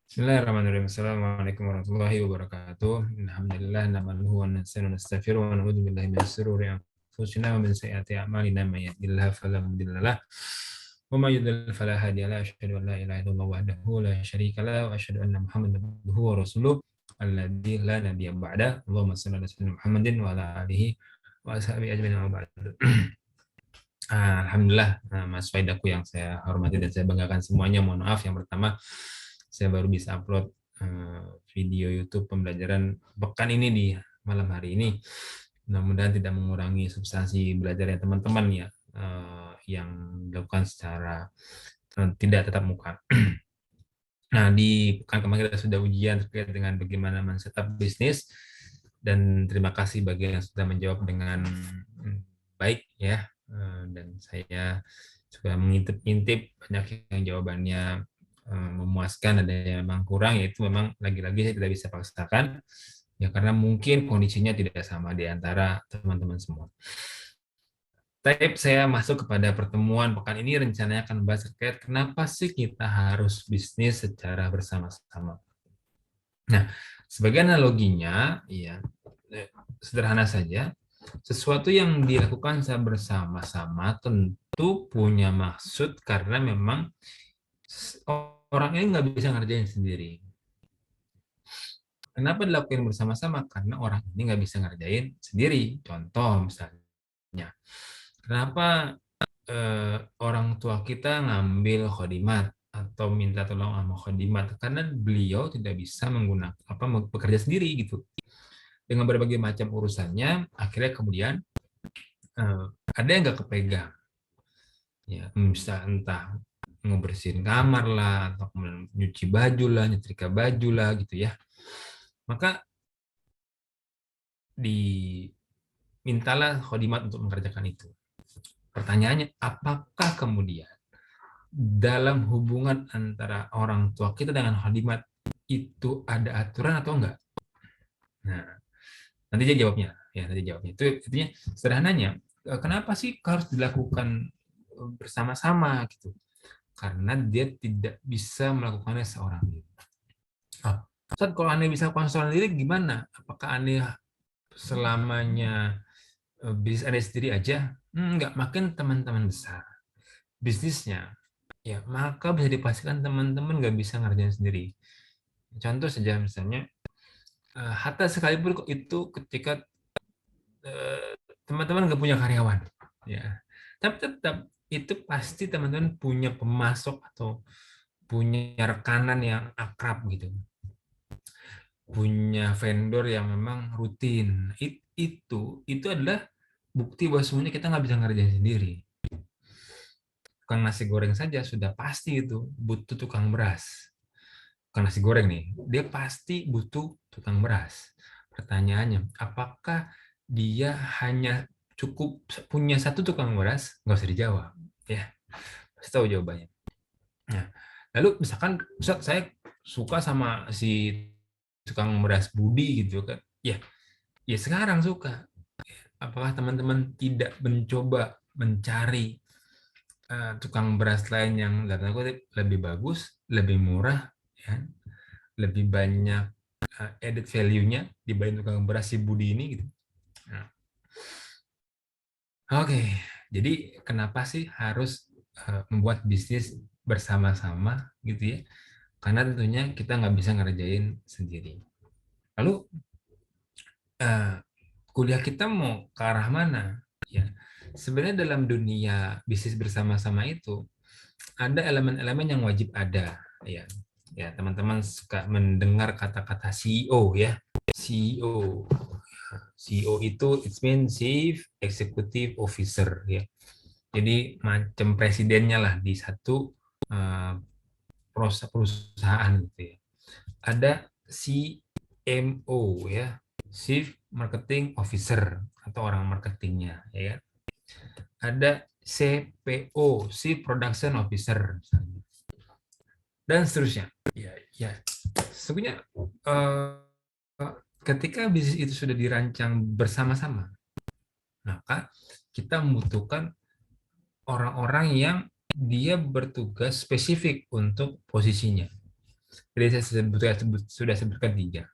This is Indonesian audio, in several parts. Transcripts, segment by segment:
Bismillahirrahmanirrahim. Assalamualaikum warahmatullahi wabarakatuh. Alhamdulillah nahmaduhu wa nasta'inuhu wa nastaghfiruh wa na'udzu billahi min shururi anfusina wa min sayyiati a'malina may yahdihillahu fala mudilla lahu wa may yudlil fala hadiya lahu. Asyhadu an la ilaha illallah wahdahu la syarika lahu wa asyhadu anna Muhammadan abduhu wa rasuluh alladzi la nabiyya ba'da. Allahumma shalli ala sayyidina Muhammadin wa ala alihi wa ashabihi ajmain wa ba'd. Alhamdulillah, Mas Faidaku yang saya hormati dan saya banggakan semuanya. Mohon maaf yang pertama saya baru bisa upload video YouTube pembelajaran pekan ini di malam hari ini. Mudah-mudahan tidak mengurangi substansi belajarnya teman-teman ya, yang dilakukan secara tidak tatap muka. Nah, di pekan kemarin kita sudah ujian terkait dengan bagaimana men-setup bisnis, dan terima kasih bagi yang sudah menjawab dengan baik ya. Dan saya juga mengintip-intip banyak yang jawabannya memuaskan, ada yang memang kurang, yaitu memang lagi-lagi saya tidak bisa paksakan ya, karena mungkin kondisinya tidak sama di antara teman-teman semua. Tapi saya masuk kepada pertemuan pekan ini, rencananya akan membahas terkait kenapa sih kita harus bisnis secara bersama-sama. Nah, sebagai analoginya, ya sederhana saja, sesuatu yang dilakukan secara bersama-sama tentu punya maksud, karena memang orang ini nggak bisa ngerjain sendiri. Kenapa dilakukan bersama-sama? Karena orang ini nggak bisa ngerjain sendiri. Contoh misalnya, kenapa orang tua kita ngambil khodimat atau minta tolong sama khodimat? Karena beliau tidak bisa menggunakan bekerja sendiri gitu. Dengan berbagai macam urusannya, akhirnya kemudian ada yang nggak kepegang. Ya, bisa entah ngebersihin kamar lah, atau nyuci baju lah, nyetrika baju lah gitu ya. Maka dimintalah khodimat untuk mengerjakan itu. Pertanyaannya, apakah kemudian dalam hubungan antara orang tua kita dengan khodimat itu ada aturan atau enggak? Nah, nanti dia jawabnya. Ya, nanti jawabnya. Itu artinya sederhananya, kenapa sih harus dilakukan bersama-sama gitu? Karena dia tidak bisa melakukannya seorang diri. Ustaz, kalau aneh bisa melakukan seorang diri gimana? Apakah aneh selamanya bisnis aneh sendiri aja? Enggak, makin teman-teman besar bisnisnya, ya maka bisa dipastikan teman-teman nggak bisa ngerjain sendiri. Contoh saja misalnya, Hatta sekalipun itu ketika teman-teman nggak punya karyawan, ya, tapi tetap itu pasti teman-teman punya pemasok atau punya rekanan yang akrab gitu, punya vendor yang memang rutin. Itu adalah bukti bahwa semuanya kita nggak bisa ngerjain sendiri. Tukang nasi goreng saja sudah pasti itu butuh tukang beras. Tukang nasi goreng nih, dia pasti butuh tukang beras. Pertanyaannya, apakah dia hanya cukup punya satu tukang beras? Nggak usah dijawab, ya. Pasti tahu jawabannya. Nah, lalu misalkan Ustaz, saya suka sama si tukang beras Budi gitu kan, ya, ya sekarang suka. Apakah teman-teman tidak mencoba mencari tukang beras lain yang lebih bagus, lebih murah, ya, lebih banyak added value-nya dibanding tukang beras si Budi ini gitu. Nah, oke, jadi kenapa sih harus membuat bisnis bersama-sama gitu ya? Karena tentunya kita nggak bisa ngerjain sendiri. Lalu kuliah kita mau ke arah mana? Ya, sebenarnya dalam dunia bisnis bersama-sama itu ada elemen-elemen yang wajib ada, ya. Ya, teman-teman suka mendengar kata-kata CEO ya. CEO. CEO itu it means Chief Executive Officer ya. Jadi macam presidennya lah di satu perusahaan gitu ya. Ada CMO ya, Chief Marketing Officer atau orang marketingnya ya. Ada CPO, Chief Production Officer misalnya, dan seterusnya. Ya, ya. Sebenarnya ketika bisnis itu sudah dirancang bersama-sama, maka kita membutuhkan orang-orang yang dia bertugas spesifik untuk posisinya. Jadi saya sudah sebutkan 3.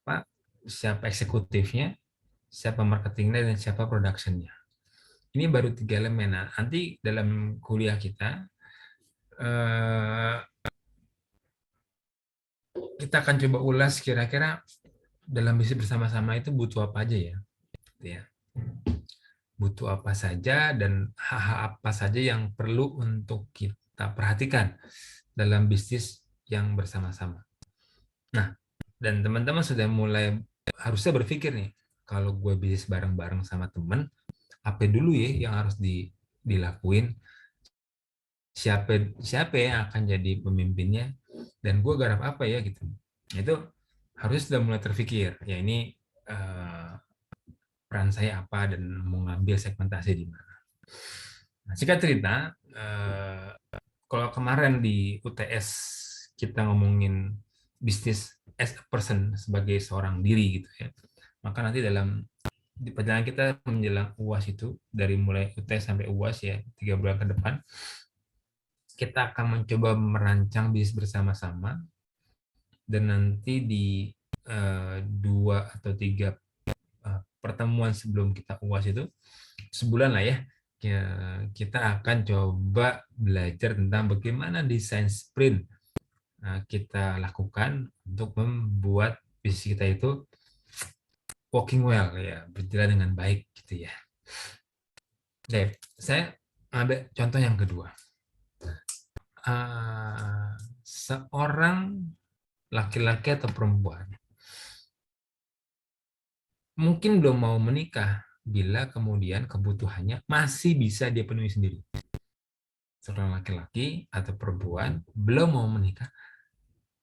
Apa? Siapa eksekutifnya, siapa marketingnya, dan siapa productionnya. Ini baru 3 elemen. Nah, nanti dalam kuliah eh, kita akan coba ulas kira-kira dalam bisnis bersama-sama itu butuh apa aja ya. Gitu ya. Butuh apa saja dan hal-hal apa saja yang perlu untuk kita perhatikan dalam bisnis yang bersama-sama. Nah, dan teman-teman sudah mulai harusnya berpikir nih, kalau gue bisnis bareng-bareng sama teman, apa dulu ya yang harus dilakuin, siapa siapa yang akan jadi pemimpinnya, dan gue garap apa ya gitu. Itu harus sudah mulai terpikir, ya ini peran saya apa dan mau ngambil segmentasi di mana. Nah, singkat cerita, kalau kemarin di UTS kita ngomongin bisnis as a person sebagai seorang diri gitu ya, maka nanti di perjalanan kita menjelang UAS itu dari mulai UTS sampai UAS ya 3 bulan ke depan, kita akan mencoba merancang bisnis bersama-sama dan nanti di 2 atau 3 pertemuan sebelum kita UAS itu sebulan lah ya, kita akan coba belajar tentang bagaimana desain sprint kita lakukan untuk membuat bisnis kita itu working well ya, berjalan dengan baik gitu ya. Oke, saya ambil contoh yang kedua. Seorang laki-laki atau perempuan mungkin belum mau menikah bila kemudian kebutuhannya masih bisa dia penuhi sendiri. Seorang laki-laki atau perempuan belum mau menikah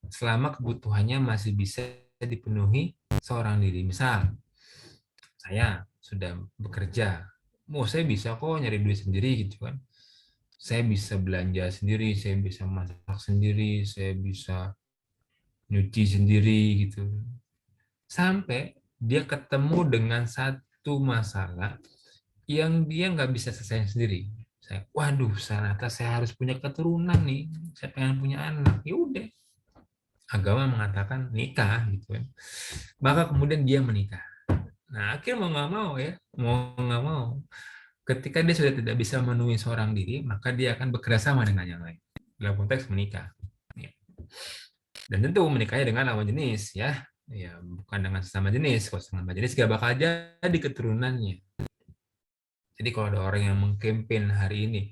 selama kebutuhannya masih bisa dipenuhi seorang diri. Misal, saya sudah bekerja, saya bisa kok nyari duit sendiri gitu kan. Saya bisa belanja sendiri, saya bisa masak sendiri, saya bisa nyuci sendiri gitu. Sampai dia ketemu dengan satu masalah yang dia nggak bisa selesai sendiri. Waduh, ternyata saya harus punya keturunan nih. Saya pengen punya anak. Ya udah, agama mengatakan nikah gitu kan. Maka kemudian dia menikah. Nah, akhirnya mau nggak mau ya, mau nggak mau. Ketika dia sudah tidak bisa memenuhi seorang diri, maka dia akan bekerja sama dengan yang lain. Dalam konteks menikah. Ya. Dan tentu menikahnya dengan lawan jenis ya. Ya, bukan dengan sesama jenis. Kalau sesama jenis gak bakal jadi keturunannya. Jadi kalau ada orang yang mengkampanye hari ini,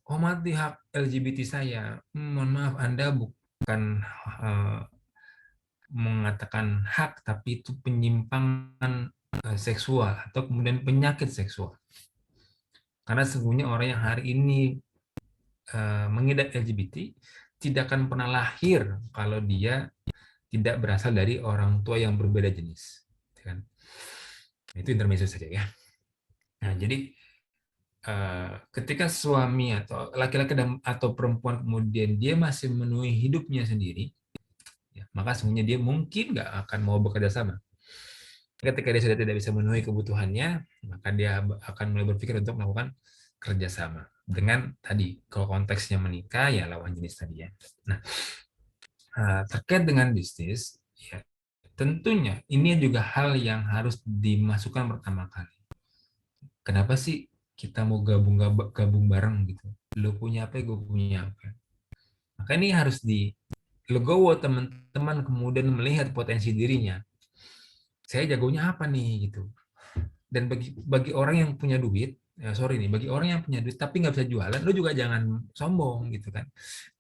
hormati hak LGBT saya, mohon maaf Anda bukan mengatakan hak, tapi itu penyimpangan seksual atau kemudian penyakit seksual. Karena sesungguhnya orang yang hari ini mengidap LGBT tidak akan pernah lahir kalau dia tidak berasal dari orang tua yang berbeda jenis. Itu intermezzo saja ya. Nah, jadi ketika suami atau laki-laki atau perempuan kemudian dia masih memenuhi hidupnya sendiri, ya, maka sebenarnya dia mungkin nggak akan mau bekerja sama. Ketika dia sudah tidak bisa memenuhi kebutuhannya, maka dia akan mulai berpikir untuk melakukan kerjasama. Dengan tadi, kalau konteksnya menikah, ya lawan jenis tadi ya. Nah, terkait dengan bisnis, ya, tentunya ini juga hal yang harus dimasukkan pertama kali. Kenapa sih kita mau gabung bareng gitu? Lo punya apa, gue punya apa. Maka ini harus legowo teman-teman kemudian melihat potensi dirinya. Saya jagonya apa nih gitu. Dan bagi orang yang punya duit, ya sorry nih, bagi orang yang punya duit tapi nggak bisa jualan, lu juga jangan sombong gitu kan.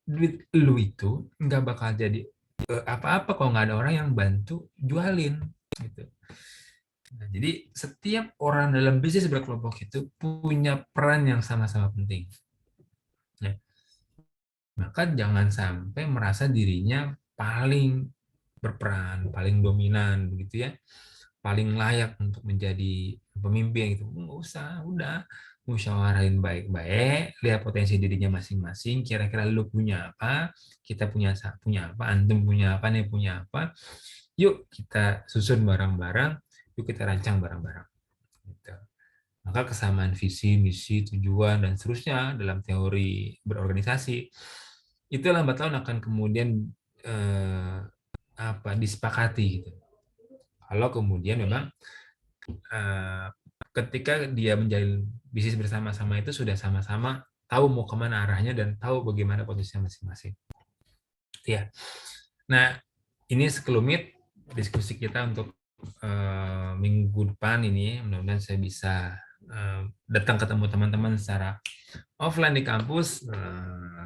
Duit lu itu nggak bakal jadi apa-apa kalau nggak ada orang yang bantu jualin gitu. Nah, jadi setiap orang dalam bisnis berkelompok itu punya peran yang sama-sama penting. Ya. Maka jangan sampai merasa dirinya paling berperan, paling dominan begitu ya, paling layak untuk menjadi pemimpin gitu. Nggak usah, udah musyawarahin baik-baik, lihat potensi dirinya masing-masing, kira-kira lu punya apa, kita punya apa, antum punya apa, nih punya apa. Yuk kita susun barang-barang, yuk kita rancang barang-barang. Gitu. Maka kesamaan visi, misi, tujuan, dan seterusnya dalam teori berorganisasi, itu lambat laun akan kemudian eh, disepakati gitu. Kalau kemudian memang eh, ketika dia menjalin bisnis bersama-sama itu sudah sama-sama tahu mau kemana arahnya dan tahu bagaimana posisinya masing-masing. Ya. Nah, ini sekelumit diskusi kita untuk minggu depan ini. Mudah-mudahan saya bisa datang ketemu teman-teman secara offline di kampus.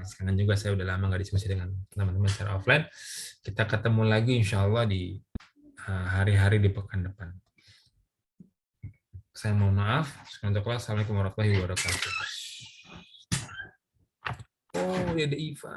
Sekarang juga saya udah lama nggak diskusi dengan teman-teman secara offline. Kita ketemu lagi insya Allah di hari-hari di pekan depan. Saya mohon maaf. Assalamualaikum warahmatullahi wabarakatuh. Oh, ya Iva.